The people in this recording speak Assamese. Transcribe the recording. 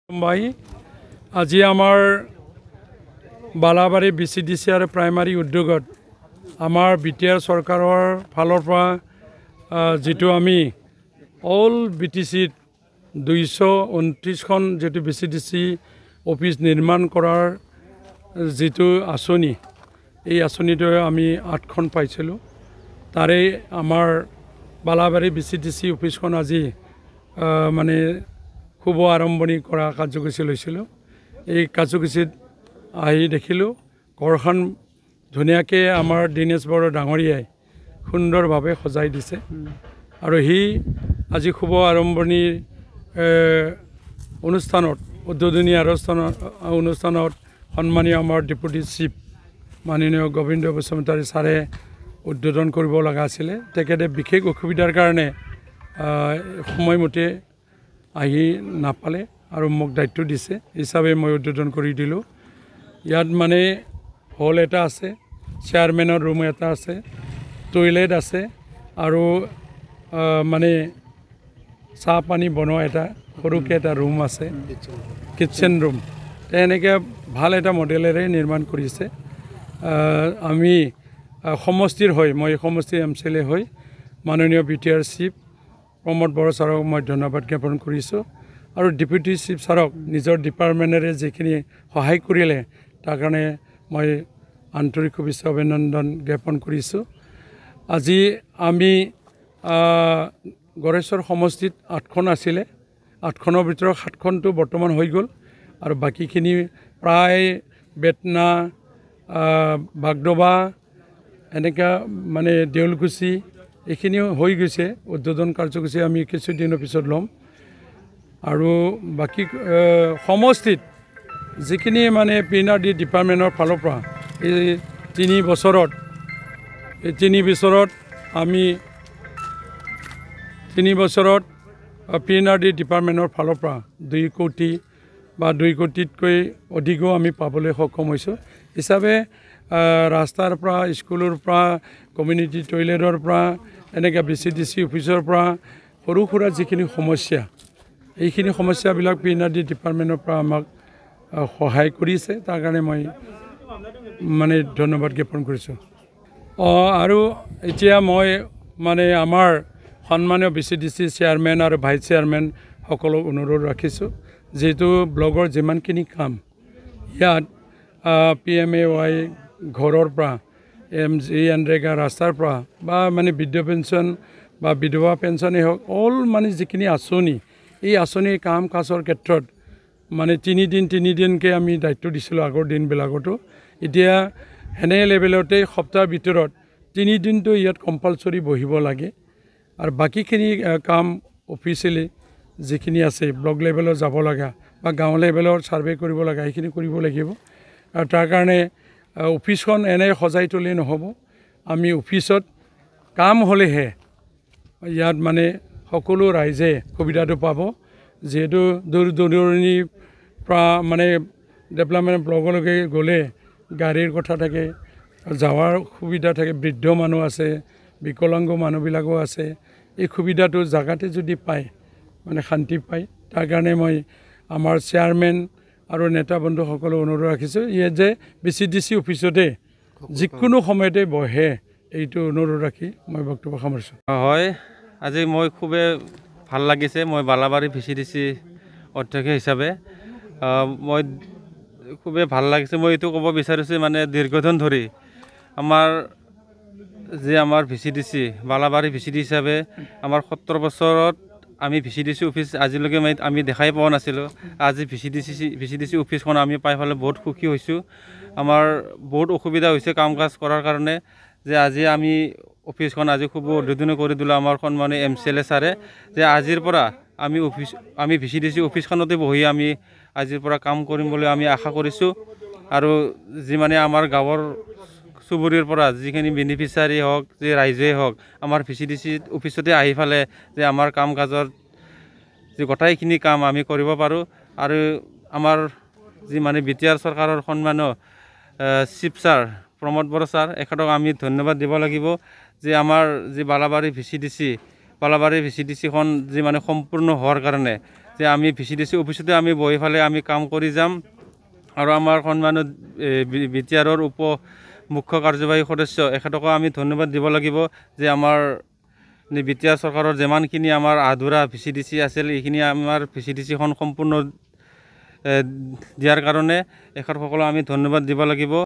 ভাই আজি আমাৰ বালাবাৰী BCDC আৰু প্ৰাইমাৰী উদ্যোগত আমাৰ BTR চৰকাৰৰ ফালৰ পৰা যেটো আমি অল BTC 229খন যেটো BCDC অফিস নিৰ্মাণ কৰাৰ যেটো আঁচনি এই আঁচনিটো আমি 8খন পাইছিলো তাৰে আমাৰ বালাবাৰী BCDC অফিসখন আজি মানে খুব আৰম্ভণি কৰা কাৰ্যসূচী লৈছিলোঁ এই কাৰ্যসূচীত আহি দেখিলোঁ ঘৰখন ধুনীয়াকৈ আমাৰ দিনেশ বড়ো ডাঙৰীয়াই সুন্দৰভাৱে সজাই দিছে আৰু হি আজি খুব আৰম্ভণিৰ অনুষ্ঠানত উদ্বোধনী অনুষ্ঠানত সন্মানীয় আমাৰ ডেপুটি চিফ মাননীয় গোবিন্দ বসুমতাৰী ছাৰে উদ্বোধন কৰিব লগা আছিলে তেখেতে বিশেষ অসুবিধাৰ কাৰণে সময়মতে আহি নাপালে আৰু মোক দায়িত্ব দিছে হিচাপে মই উদ্বোধন কৰি দিলোঁ ইয়াত মানে হল এটা আছে চেয়াৰমেনৰ ৰুম এটা আছে টয়লেট আছে আৰু মানে চাহ পানী বনোৱা এটা সৰুকৈ এটা ৰুম আছে কিটচেন ৰুম তেনেকৈ ভাল এটা মডেলেৰে নিৰ্মাণ কৰিছে আমি সমষ্টিৰ হৈ মই সমষ্টিৰ MCLA হৈ মাননীয় BTR চিফ প্ৰমোদ বড়ো ছাৰক মই ধন্যবাদ জ্ঞাপন কৰিছোঁ আৰু ডেপুটি চিফ ছাৰক নিজৰ ডিপাৰ্টমেণ্টৰে যিখিনি সহায় কৰিলে তাৰ কাৰণে মই আন্তৰিক শুভেচ্ছা অভিনন্দন জ্ঞাপন কৰিছোঁ আজি আমি গড়েশ্বৰ সমষ্টিত 8খন আছিলে 8খনৰ ভিতৰত 7খনটো বৰ্তমান হৈ গ'ল আৰু বাকীখিনি প্ৰায় বেতনা বাগডোবা এনেকা মানে দেউলকুচি এইখিনিও হৈ গৈছে উদ্বোধন কাৰ্যসূচী আমি কিছুদিনৰ পিছত ল'ম আৰু বাকী সমষ্টিত যিখিনি মানে PNRD ডিপাৰ্টমেণ্টৰ ফালৰ পৰা এই 3 বছৰত আমি 3 বছৰত PNRD ডিপাৰ্টমেণ্টৰ ফালৰ পৰা 2 কোটি বা 2 কোটিতকৈ অধিকও আমি পাবলৈ সক্ষম হৈছোঁ হিচাপে ৰাস্তাৰ পৰা স্কুলৰ পৰা কমিউনিটি টয়লেটৰ পৰা এনেকৈ BCDC অফিচৰ পৰা সৰু সুৰা যিখিনি সমস্যা এইখিনি সমস্যাবিলাক PNRD ডিপাৰ্টমেণ্টৰ পৰা আমাক সহায় কৰিছে তাৰ কাৰণে মই মানে ধন্যবাদ জ্ঞাপন কৰিছোঁ আৰু এতিয়া মই মানে আমাৰ সন্মানীয় BCDC চেয়াৰমেন আৰু ভাইচ চেয়াৰমেন সকলক অনুৰোধ ৰাখিছোঁ যেহেতু ব্লগৰ যিমানখিনি কাম ইয়াত PMAY ঘৰৰ পৰা MGNREGA ৰাস্তাৰ পৰা বা মানে বৃদ্ধ পেঞ্চন বা বিধৱা পেঞ্চনেই হওক অল মানে যিখিনি আঁচনি এই আঁচনিৰ কাম কাজৰ ক্ষেত্ৰত মানে 3 দিনকৈ আমি দায়িত্ব দিছিলোঁ আগৰ দিনবিলাকতো এতিয়া এনে লেভেলতে সপ্তাহৰ ভিতৰত 3 দিনটো ইয়াত কম্পালচৰি বহিব লাগে আৰু বাকীখিনি কাম অফিচিয়েলি যিখিনি আছে ব্লক লেভেলত যাব লগা বা গাঁও লেভেলত ছাৰ্ভে কৰিব লগা সেইখিনি কৰিব লাগিব আৰু তাৰ কাৰণে অফিসখন এনে সজাই তুলি নহ'ব আমি অফিসত কাম হ'লেহে ইয়াত মানে সকলো ৰাইজে সুবিধাটো পাব যেহেতু দূৰ দূৰণিৰ পৰা মানে ডেভেলপমেণ্ট ব্লকলৈকে গ'লে গাড়ীৰ কথা থাকে যাৱাৰ সুবিধা থাকে বৃদ্ধ মানুহ আছে বিকলাংগ মানুহবিলাকো আছে এই সুবিধাটো জাগাতে যদি পায় মানে শান্তি পায় তাৰ কাৰণে মই আমাৰ চেয়াৰমেন আৰু নেতা বন্ধুসকলক অনুৰোধ ৰাখিছোঁ ইয়াত যে BCDC অফিচতে যিকোনো সময়তে বহে এইটো অনুৰোধ ৰাখি মই বক্তব্য সামৰিছোঁ হয় আজি মই খুবেই ভাল লাগিছে মই বালাবাৰী BCDC অধ্যক্ষ হিচাপে মই খুবেই ভাল লাগিছে মই এইটো ক'ব বিচাৰিছোঁ মানে দীৰ্ঘদিন ধৰি আমাৰ BCDC বালাবাৰী BCDC হিচাপে আমাৰ 17 বছৰত আমি BCDC অফিচ আজিলৈকে আমি দেখাই পোৱা নাছিলোঁ আজি BCDC অফিচখন আমি পাই পেলাই বহুত সুখী হৈছোঁ আমাৰ বহুত অসুবিধা হৈছে কাম কাজ কৰাৰ কাৰণে যে আজি আমি অফিসখন আজি খুব উদ্বোধন কৰি দিলোঁ আমাৰ সন্মানীয় MCLA ছাৰে যে আজিৰ পৰা আমি BCDC অফিসখনতে বহি আমি আজিৰ পৰা কাম কৰিম বুলি আমি আশা কৰিছোঁ আৰু যি মানে আমাৰ গাঁৱৰ চুবুৰীৰ পৰা যিখিনি বেনিফিচিয়াৰী হওক যে ৰাইজেই হওক আমাৰ BCDC অফিচতে আহি ফালে যে আমাৰ কাম কাজৰ যে গোটেইখিনি কাম আমি কৰিব পাৰোঁ আৰু আমাৰ যি মানে BTR চৰকাৰৰ সন্মানীয় chief sir Pramod Boro sir এখেতক আমি ধন্যবাদ দিব লাগিব যে আমাৰ যি বালাবাৰী BCDCখন যি মানে সম্পূৰ্ণ হোৱাৰ কাৰণে যে আমি VCDC অফিচতে আমি বহি ফালে আমি কাম কৰি যাম আৰু আমাৰ সন্মানত BTRৰ মুখ্য কাৰ্যবাহী সদস্য এখেতকো আমি ধন্যবাদ দিব লাগিব যে আমাৰ BTR চৰকাৰৰ যিমানখিনি আমাৰ আধৰুৱা VCDC আছিল এইখিনি আমাৰ VCDCখন সম্পূৰ্ণ দিয়াৰ কাৰণে এখেতসকলক আমি ধন্যবাদ দিব লাগিব।